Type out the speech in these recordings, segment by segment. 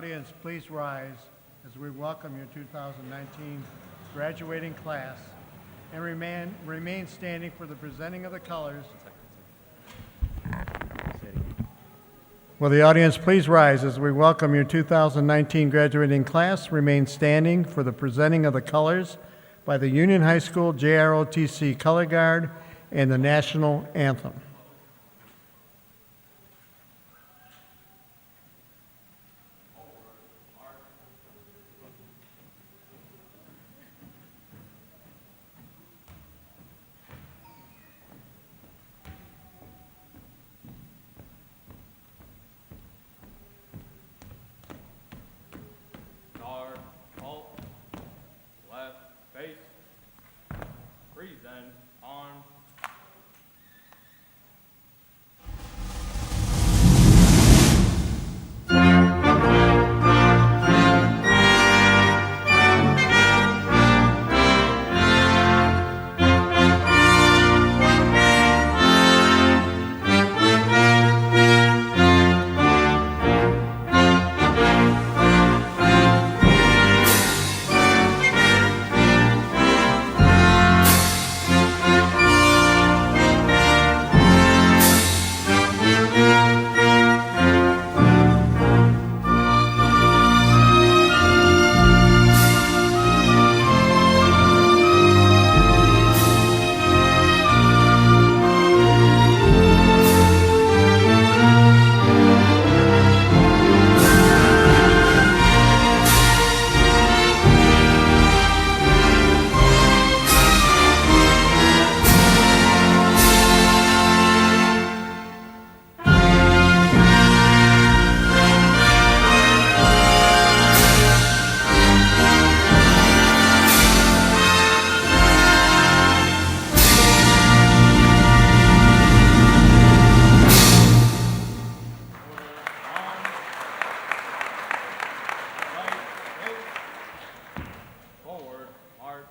audience please rise as we welcome your 2019 graduating class and remain standing for the presenting of the colors. Will the audience please rise as we welcome your 2019 graduating class, remain standing for the presenting of the colors by the Union High School JROTC Color Guard and the National Anthem. Guard, halt, left, face, present, arms. Forward, march.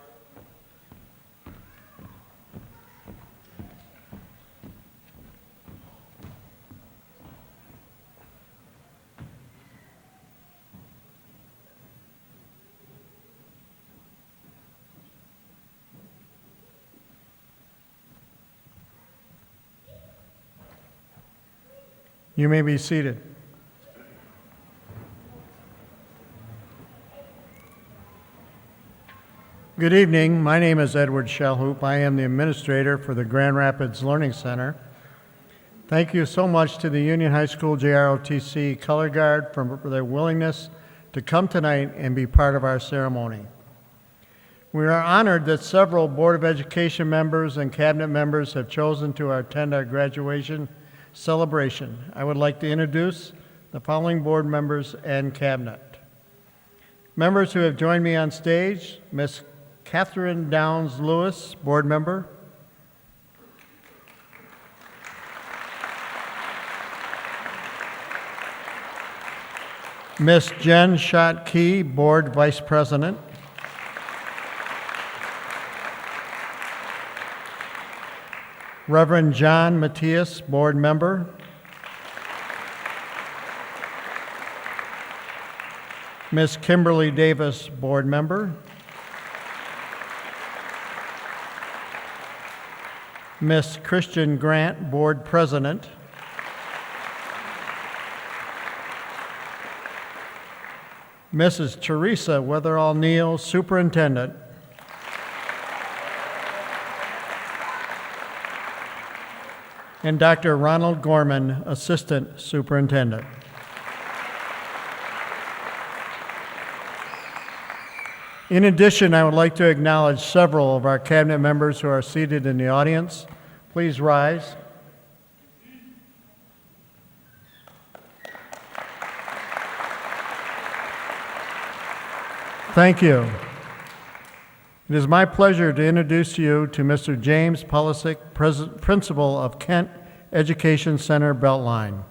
You may be seated. Good evening. My name is Edward Shellhoop. I am the administrator for the Grand Rapids Learning Center. Thank you so much to the Union High School JROTC Color Guard for their willingness to come tonight and be part of our ceremony. We are honored that several Board of Education members and cabinet members have chosen to attend our graduation celebration. I would like to introduce the following board members and cabinet. Members who have joined me on stage: Ms. Catherine Downs Lewis, board member. Ms. Jen Schott Key, board vice president. Reverend John Matthias, board member. Ms. Kimberly Davis, board member. Ms. Christian Grant, board president. Mrs. Teresa Weatherall Neal, superintendent. And Dr. Ronald Gorman, assistant superintendent. In addition, I would like to acknowledge several of our cabinet members who are seated in the audience. Please rise. Thank you. It is my pleasure to introduce you to Mr. James Pulisic, Principal of Kent Education Center, Beltline.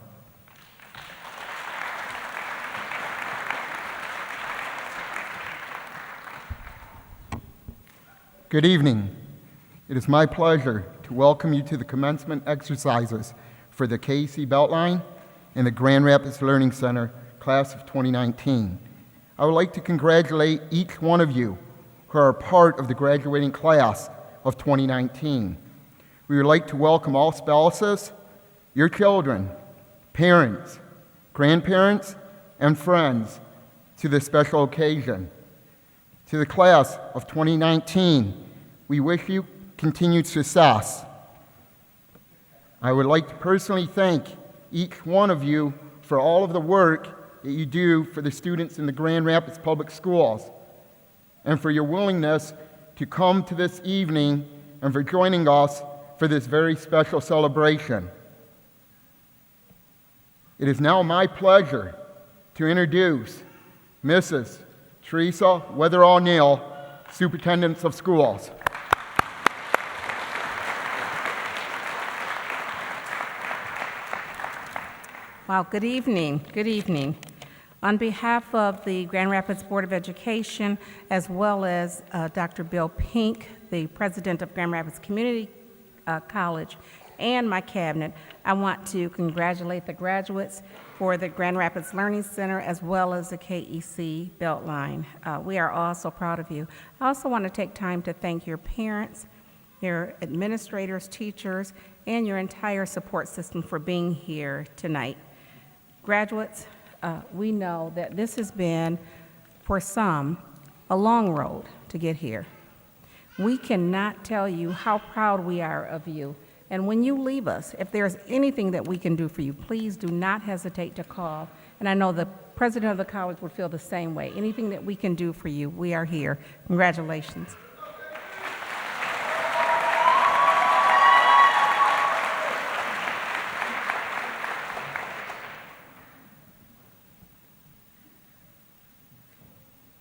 Good evening. It is my pleasure to welcome you to the commencement exercises for the KC Beltline and the Grand Rapids Learning Center class of 2019. I would like to congratulate each one of you who are a part of the graduating class of 2019. We would like to welcome all spouses, your children, parents, grandparents, and friends to this special occasion. To the class of 2019, we wish you continued success. I would like to personally thank each one of you for all of the work that you do for the students in the Grand Rapids Public Schools, and for your willingness to come to this evening and for joining us for this very special celebration. It is now my pleasure to introduce Mrs. Teresa Weatherall Neal, Superintendent of Schools. Wow, good evening. Good evening. On behalf of the Grand Rapids Board of Education, as well as Dr. Bill Pink, the president of Grand Rapids Community College, and my cabinet, I want to congratulate the graduates for the Grand Rapids Learning Center, as well as the KEC Beltline. We are all so proud of you. I also want to take time to thank your parents, your administrators, teachers, and your entire support system for being here tonight. Graduates, we know that this has been, for some, a long road to get here. We cannot tell you how proud we are of you. And when you leave us, if there's anything that we can do for you, please do not hesitate to call. And I know the president of the college would feel the same way. Anything that we can do for you, we are here. Congratulations.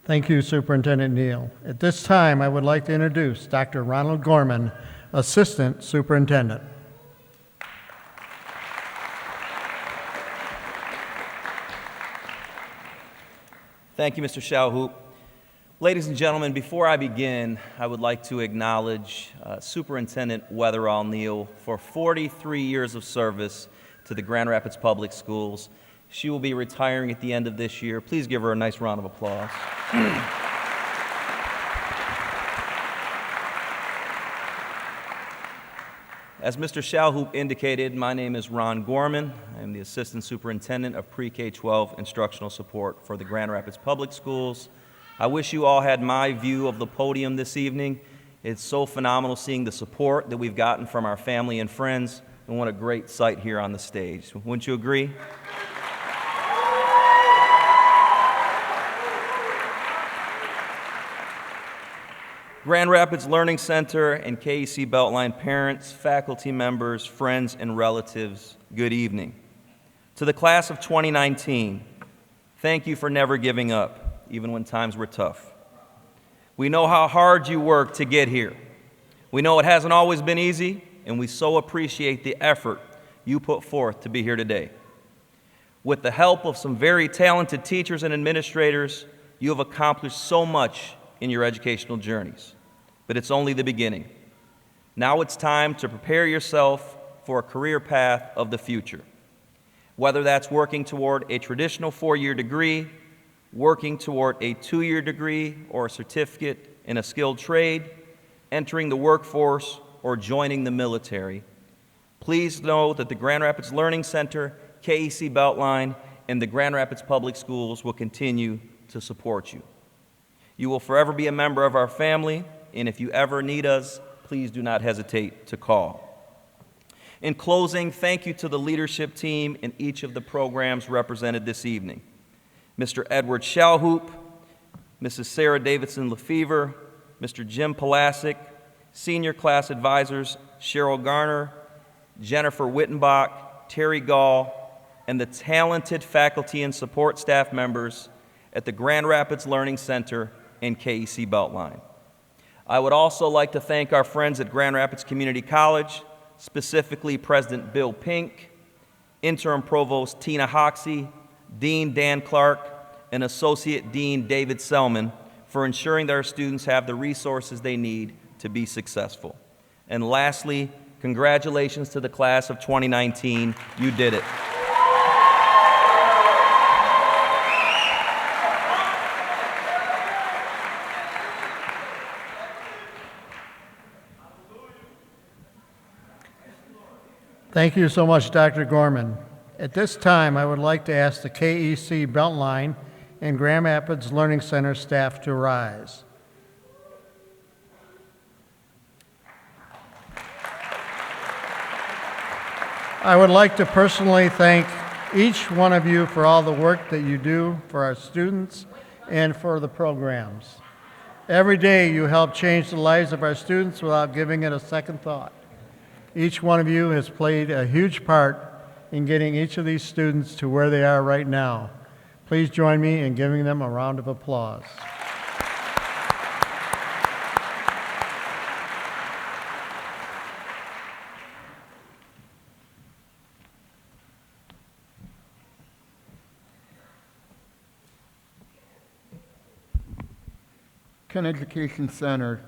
Thank you, Superintendent Neal. At this time, I would like to introduce Dr. Ronald Gorman, Assistant Superintendent. Thank you, Mr. Shalhoub. Ladies and gentlemen, before I begin, I would like to acknowledge Superintendent Weatherall Neal for 43 years of service to the Grand Rapids Public Schools. She will be retiring at the end of this year. Please give her a nice round of applause. As Mr. Shalhoub indicated, my name is Ron Gorman. I am the Assistant Superintendent of Pre-K-12 Instructional Support for the Grand Rapids Public Schools. I wish you all had my view of the podium this evening. It's so phenomenal seeing the support that we've gotten from our family and friends, and what a great sight here on the stage. Wouldn't you agree? Grand Rapids Learning Center and KEC Beltline parents, faculty members, friends, and relatives, good evening. To the class of 2019, thank you for never giving up, even when times were tough. We know how hard you worked to get here. We know it hasn't always been easy, and we so appreciate the effort you put forth to be here today. With the help of some very talented teachers and administrators, you have accomplished so much in your educational journeys, but it's only the beginning. Now it's time to prepare yourself for a career path of the future, whether that's working toward a traditional 4-year degree, working toward a 2-year degree or a certificate in a skilled trade, entering the workforce, or joining the military. Please know that the Grand Rapids Learning Center, KEC Beltline, and the Grand Rapids Public Schools will continue to support you. You will forever be a member of our family, and if you ever need us, please do not hesitate to call. In closing, thank you to the leadership team in each of the programs represented this evening. Mr. Edward Shalhoub, Mrs. Sarah Davidson Lefevre, Mr. Jim Palasic, senior class advisors Cheryl Garner, Jennifer Wittenbach, Terry Gall, and the talented faculty and support staff members at the Grand Rapids Learning Center and KEC Beltline. I would also like to thank our friends at Grand Rapids Community College, specifically President Bill Pink, Interim Provost Tina Hoxie, Dean Dan Clark, and Associate Dean David Selman for ensuring that our students have the resources they need to be successful. And lastly, congratulations to the class of 2019. You did it. Thank you so much, Dr. Gorman. At this time, I would like to ask the KEC Beltline and Grand Rapids Learning Center staff to rise. I would like to personally thank each one of you for all the work that you do for our students and for the programs. Every day you help change the lives of our students without giving it a second thought. Each one of you has played a huge part in getting each of these students to where they are right now. Please join me in giving them a round of applause. Kent Education Center,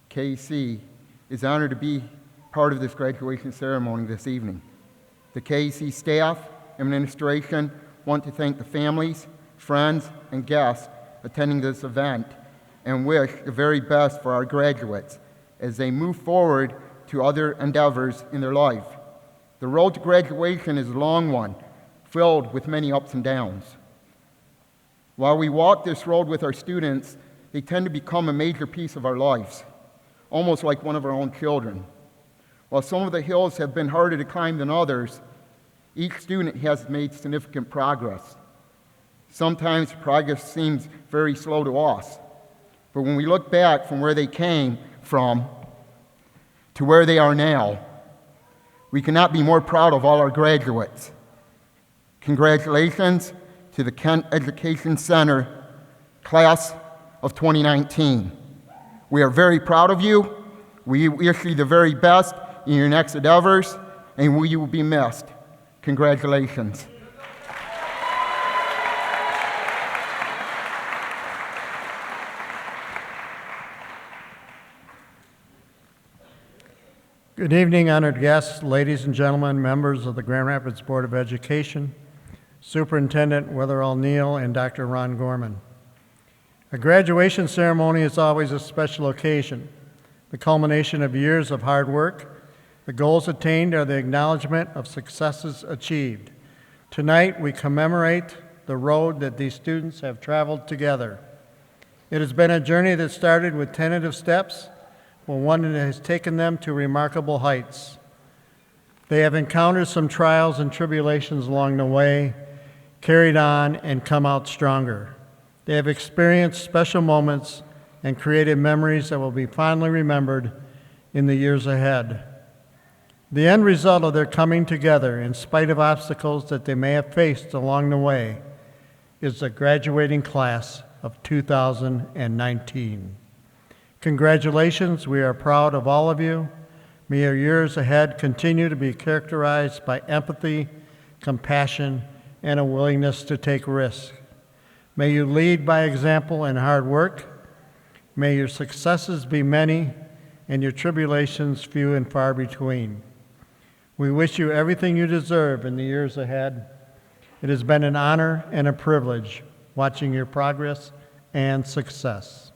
KEC, is honored to be part of this graduation ceremony this evening. The KEC staff and administration want to thank the families, friends, and guests attending this event and wish the very best for our graduates as they move forward to other endeavors in their life. The road to graduation is a long one, filled with many ups and downs. While we walk this road with our students, they tend to become a major piece of our lives, almost like one of our own children. While some of the hills have been harder to climb than others, each student has made significant progress. Sometimes progress seems very slow to us, but when we look back from where they came from to where they are now, we cannot be more proud of all our graduates. Congratulations to the Kent Education Center class of 2019. We are very proud of you. We wish you the very best in your next endeavors, and you will be missed. Congratulations. Good evening, honored guests, ladies and gentlemen, members of the Grand Rapids Board of Education, Superintendent Wetherell Neal, and Dr. Ron Gorman. A graduation ceremony is always a special occasion, the culmination of years of hard work. The goals attained are the acknowledgement of successes achieved. Tonight, we commemorate the road that these students have traveled together. It has been a journey that started with tentative steps, but one that has taken them to remarkable heights. They have encountered some trials and tribulations along the way, carried on, and come out stronger. They have experienced special moments and created memories that will be fondly remembered in the years ahead. The end result of their coming together, in spite of obstacles that they may have faced along the way, is the graduating class of 2019. Congratulations, we are proud of all of you. May your years ahead continue to be characterized by empathy, compassion, and a willingness to take risks. May you lead by example and hard work. May your successes be many and your tribulations few and far between. We wish you everything you deserve in the years ahead. It has been an honor and a privilege watching your progress and success.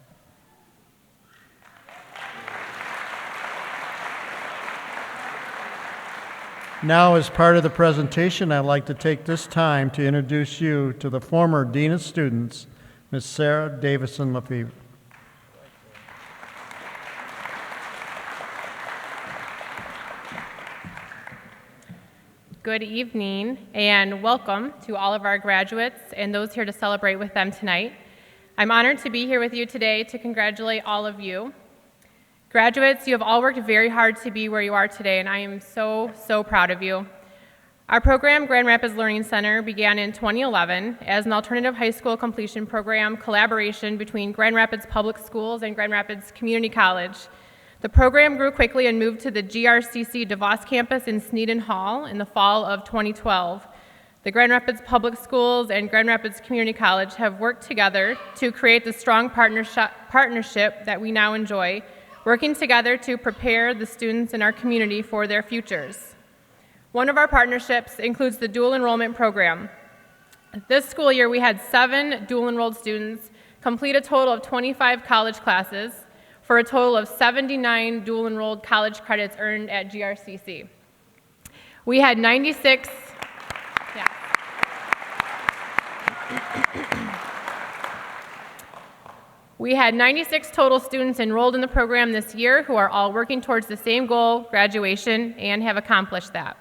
Now, as part of the presentation, I'd like to take this time to introduce you to the former Dean of Students, Ms. Sarah Davison Lefevre. Good evening and welcome to all of our graduates and those here to celebrate with them tonight. I'm honored to be here with you today to congratulate all of you. Graduates, you have all worked very hard to be where you are today, and I am so proud of you. Our program, Grand Rapids Learning Center, began in 2011 as an alternative high school completion program collaboration between Grand Rapids Public Schools and Grand Rapids Community College. The program grew quickly and moved to the GRCC DeVos campus in Sneeden Hall in the fall of 2012. The Grand Rapids Public Schools and Grand Rapids Community College have worked together to create the strong partnership that we now enjoy, working together to prepare the students in our community for their futures. One of our partnerships includes the dual enrollment program. This school year, we had 7 dual enrolled students complete a total of 25 college classes for a total of 79 dual enrolled college credits earned at GRCC. We had 96. Yeah. We had 96 total students enrolled in the program this year who are all working towards the same goal, graduation, and have accomplished that.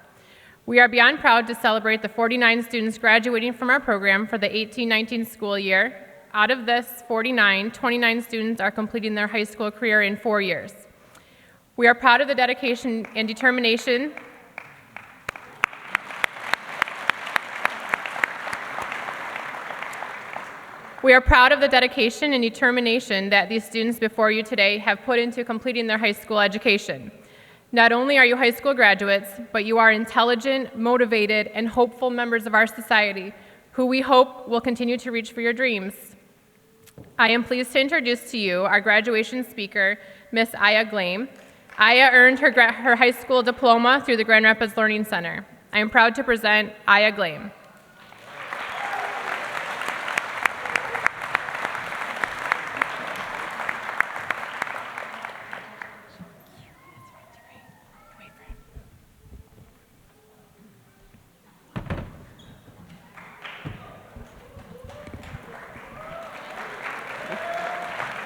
We are beyond proud to celebrate the 49 students graduating from our program for the 18-19 school year. Out of this 49, 29 students are completing their high school career in 4 years. We are proud of the dedication and determination We are proud of the dedication and determination that these students before you today have put into completing their high school education. Not only are you high school graduates, but you are intelligent, motivated, and hopeful members of our society who we hope will continue to reach for your dreams. I am pleased to introduce to you our graduation speaker, Miss Aya Glame. Aya earned her high school diploma through the Grand Rapids Learning Center. I am proud to present Aya Glame.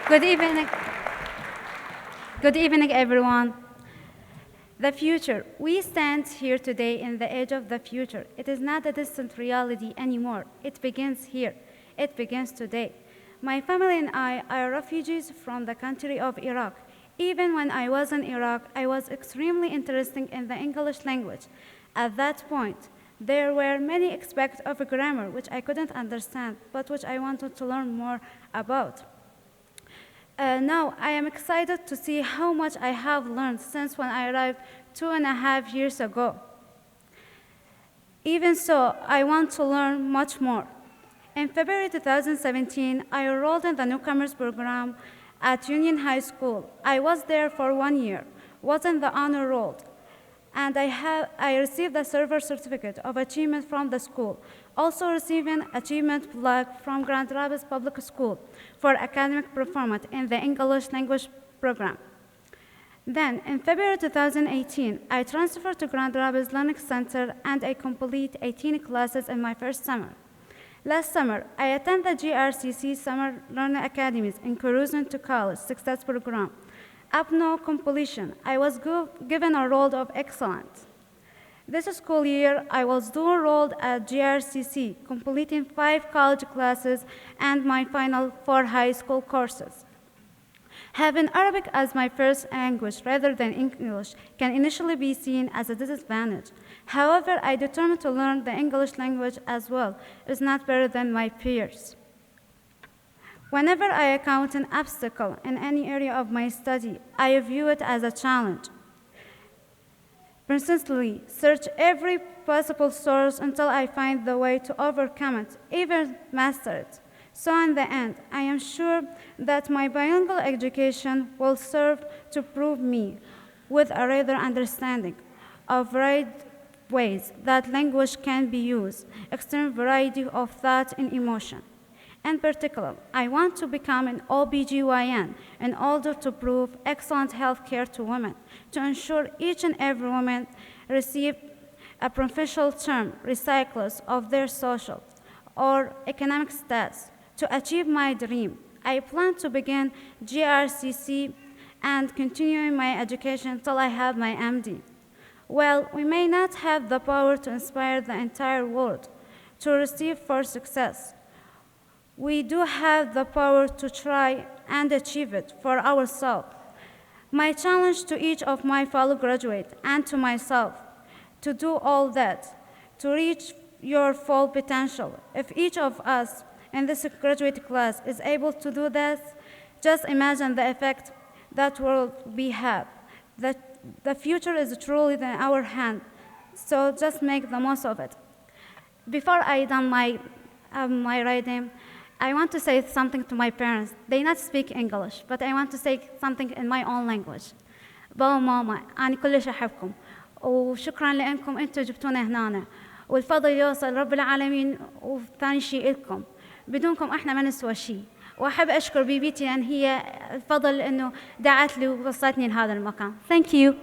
Good evening. Good evening, everyone. The future. We stand here today in the age of the future. It is not a distant reality anymore. It begins here. It begins today. My family and I are refugees from the country of Iraq. Even when I was in Iraq, I was extremely interested in the English language. At that point, there were many aspects of grammar which I couldn't understand, but which I wanted to learn more about. Now, I am excited to see how much I have learned since when I arrived 2.5 years ago. Even so, I want to learn much more. In February 2017, I enrolled in the newcomers program at Union High School. I was there for 1 year, was in the honor roll, and I received the Silver Certificate of Achievement from the school, also receiving Achievement Plaque from Grand Rapids Public School for academic performance in the English language program. Then, in February 2018, I transferred to Grand Rapids Learning Center and I complete 18 classes in my first summer. Last summer, I attended the GRCC Summer Learning Academies in Cruising to College Success Program. Upon completion, I was given a role of excellence. This school year, I was dual enrolled at GRCC, completing 5 college classes and my final 4 high school courses. Having Arabic as my first language rather than English can initially be seen as a disadvantage. However, I determined to learn the English language as well. It is not better than my peers. Whenever I encounter an obstacle in any area of my study, I view it as a challenge. Persistently search every possible source until I find the way to overcome it, even master it. So in the end, I am sure that my bilingual education will serve to prove me with a greater understanding of varied ways that language can be used, extreme variety of thought and emotion. In particular, I want to become an OBGYN in order to prove excellent health care to women, to ensure each and every woman receive a professional term, regardless of their social or economic status. To achieve my dream, I plan to begin GRCC and continue my education until I have my MD. Well, we may not have the power to inspire the entire world to receive for success. We do have the power to try and achieve it for ourselves. My challenge to each of my fellow graduates and to myself to do all that, to reach your full potential. If each of us in this graduate class is able to do this, just imagine the effect that will we have. The future is truly in our hand, so just make the most of it. Before I done my writing, I want to say something to my parents. They not speak English, but I want to say something in my own language. بابا وماما أنا كلش أحبكم وشكرا لأنكم أنتم جبتونا هنا والفضل يوصل رب العالمين وثاني شيء لكم بدونكم احنا ما نسوى شيء وأحب أشكر بيبيتي لأن هي الفضل إنه دعت لي ووصلتني لهذا المكان. Thank you.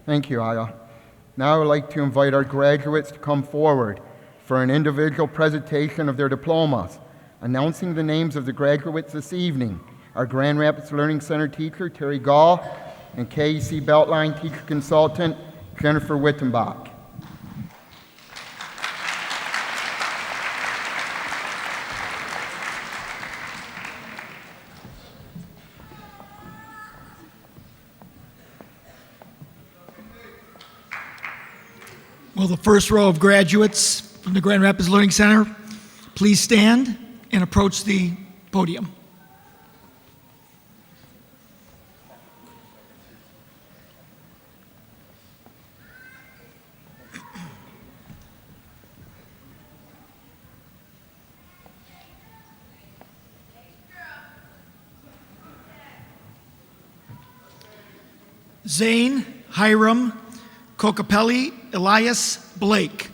Thank you, Aya. Now I would like to invite our graduates to come forward for an individual presentation of their diplomas. Announcing the names of the graduates this evening are Grand Rapids Learning Center teacher Terry Gall and KEC Beltline teacher consultant Jennifer Wittenbach. Will the first row of graduates from the Grand Rapids Learning Center please stand and approach the podium? Zane Hiram Kokapelli Elias Blake.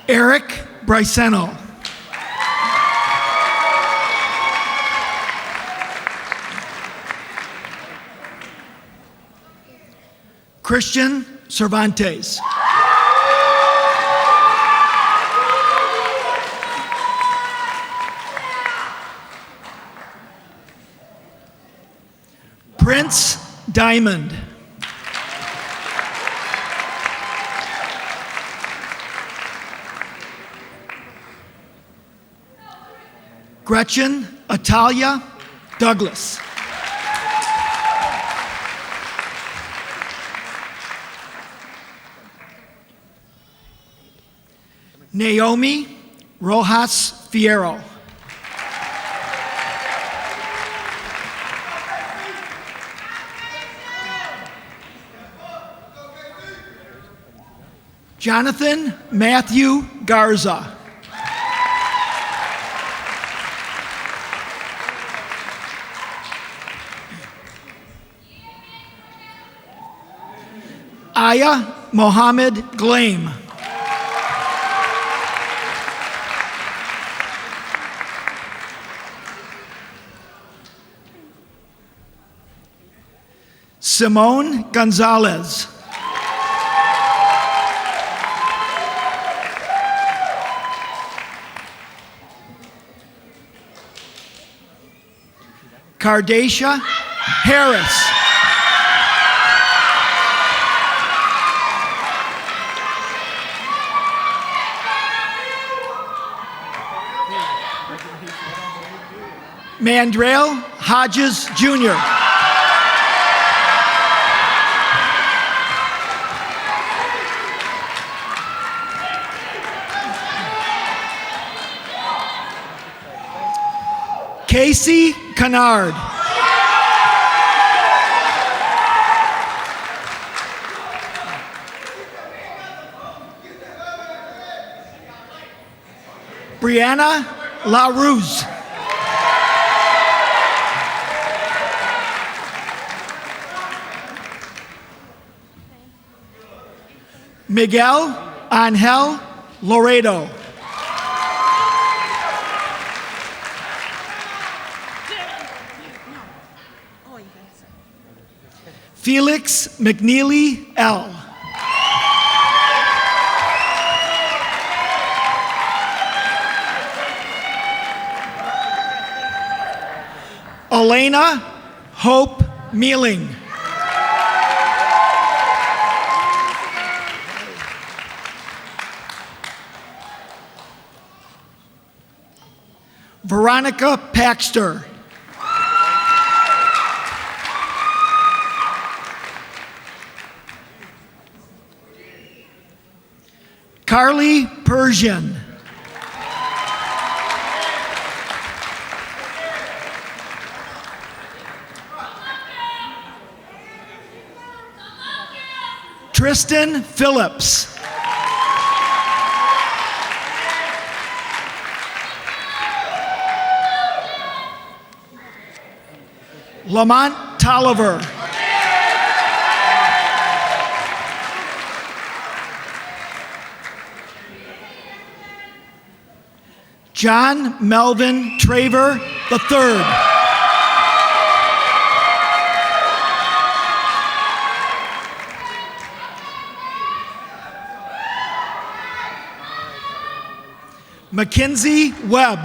Eric Briceno. Christian Cervantes. Prince Diamond. Gretchen Atalia Douglas. Naomi Rojas Fierro. Jonathan Matthew Garza. Aya Mohammed Glaim. Simone Gonzalez. Cardasha Harris. Mandrell Hodges Jr. Casey Kennard. Brianna LaRuse. Miguel Angel Loredo. Felix McNeely L. Elena Hope Mealing. Veronica Paxter. Carly Persian. Tristan Phillips. Lamont Tolliver. John Melvin Traver III. Mackenzie Webb.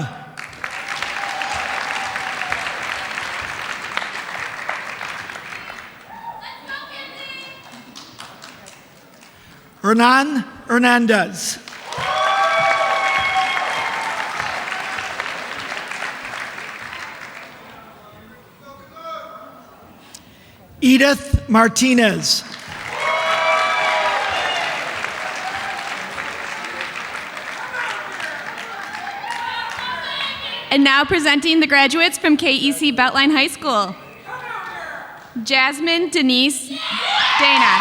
Hernan Hernandez. Edith Martinez. And now presenting the graduates from KEC Beltline High School. Jasmine Denise Dana.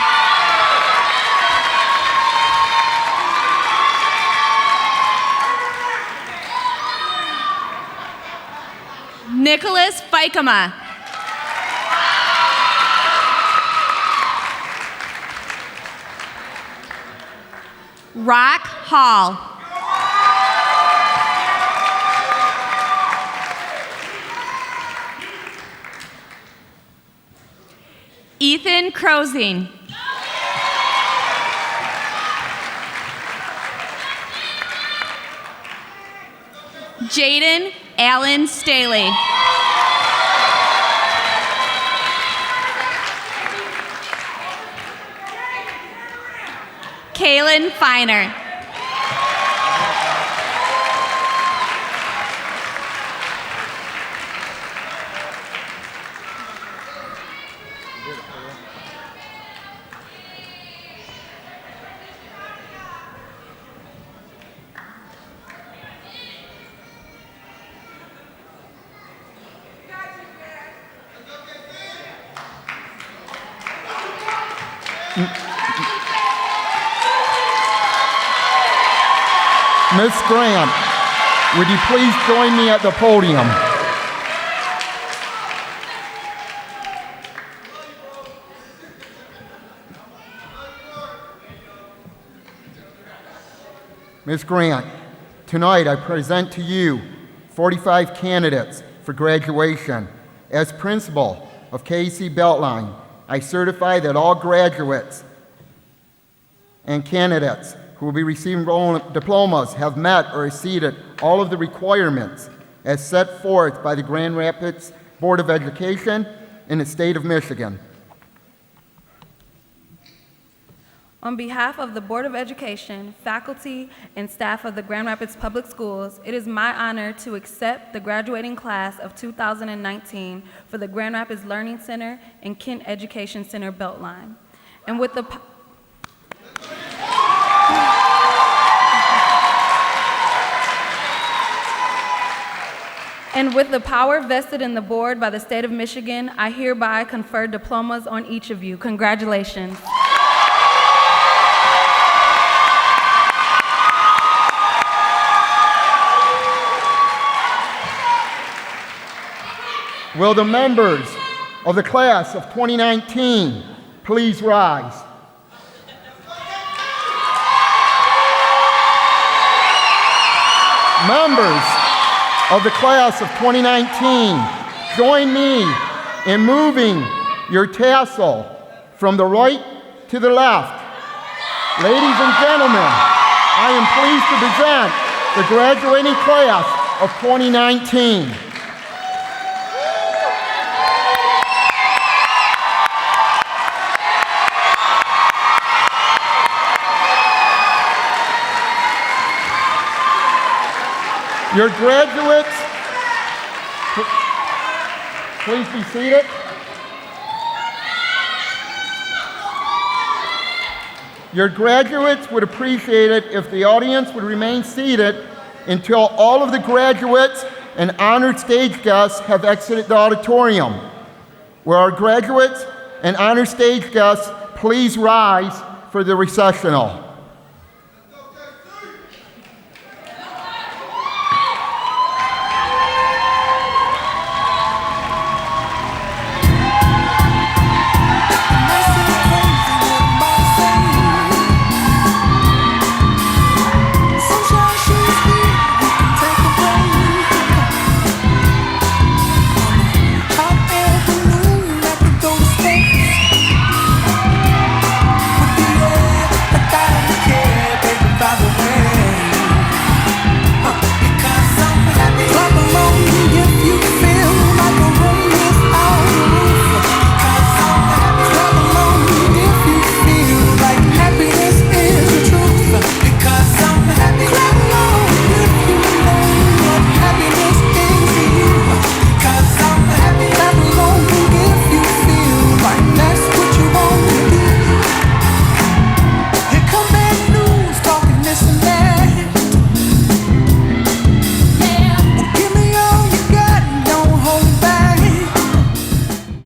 Nicholas Fikema. Rock Hall. Ethan Crozing. Jaden Allen Staley. Kaylin Feiner. Miss Grant, would you please join me at the podium? Ms. Grant, tonight I present to you 45 candidates for graduation. As principal of KEC Beltline, I certify that all graduates and candidates who will be receiving diplomas have met or exceeded all of the requirements as set forth by the Grand Rapids Board of Education in the state of Michigan. On behalf of the Board of Education, faculty, and staff of the Grand Rapids Public Schools, it is my honor to accept the graduating class of 2019 for the Grand Rapids Learning Center and Kent Education Center Beltline. And with the power vested in the board by the state of Michigan, I hereby confer diplomas on each of you. Congratulations. Will the members of the class of 2019 please rise? Members of the class of 2019, join me in moving your tassel from the right to the left. Ladies and gentlemen, I am pleased to present the graduating class of 2019. Your graduates, please be seated. Your graduates would appreciate it if the audience would remain seated until all of the graduates and honored stage guests have exited the auditorium. Will our graduates and honored stage guests please rise for the recessional?